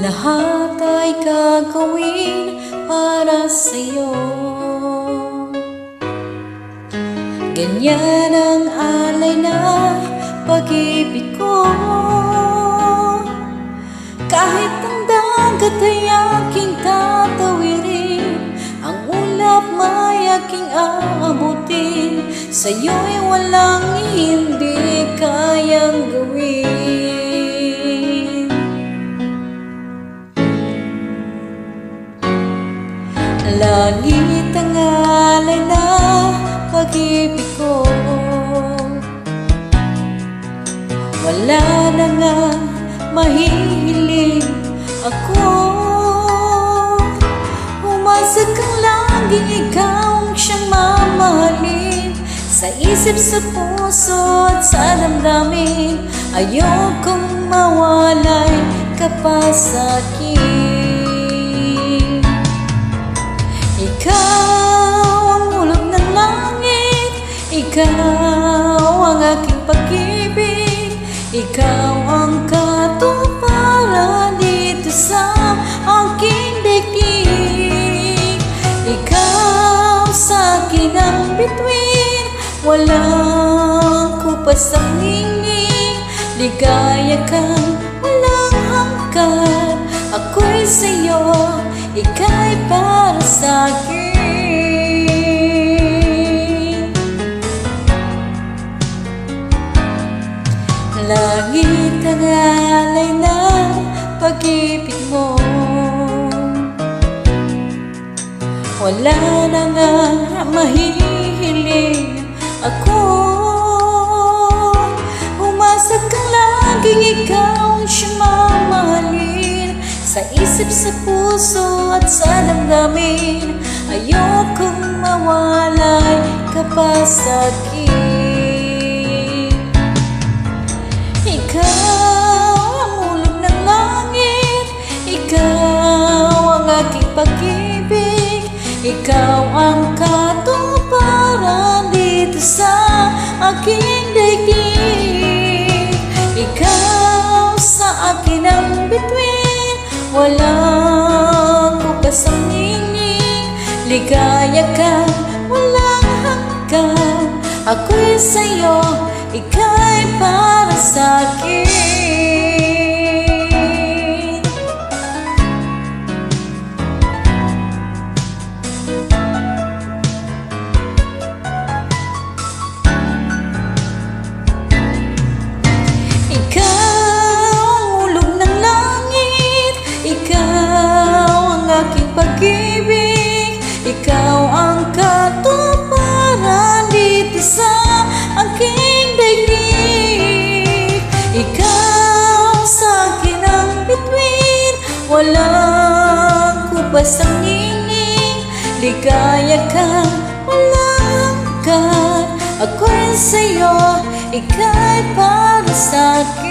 Lahat ay gagawin para sa'yo. Ganyan ang alay na pag-ibig ko. Kahit ang dagat ay aking tatawirin, ang ulap may aking aabutin, sa'yo'y walang hindi kayang gawin. Langit ang alay na pag-ibig ko. Wala na nga mahihiling ako. Umasa kang laging ikaw ang siyang mamahalin, sa isip, sa puso at sa damdamin. Ayokong mawalay ka pa sa'kin. Ikaw ang ulog ng langit, ikaw ang aking pag-ibig, ikaw ang katuparan dito sa aking daigdig. Ikaw sa akin ang bituin, walang kupas ang ningning. Ligaya kang walang hanggan, ako'y sa'yo, ika'y para sa'kin. Langit ang alay ng pag-ibig mo. Wala na nga mahihiling ako. Umasa kang laging ikaw ang siyang mamahalin, sa isip, sa puso at sa damdamin. Ayokong mawalay ka pa sa'kin. Ikaw ang ulog ng langit, ikaw ang aking pag-ibig, ikaw ang katuparan dito sa aking daigdig. Ikaw sa akin ang bituin, walang kupas ang ningning. Ligaya kang walang hanggan, ako'y sa'yo, ika'y para sa'kin. Ikaw ang katuparan dito sa aking daigdig. Ikaw sa akin ang bituin, walang kupas ang ningning. Ligaya kang walang hanggan, ako'y sa'yo, ika'y para sa'kin.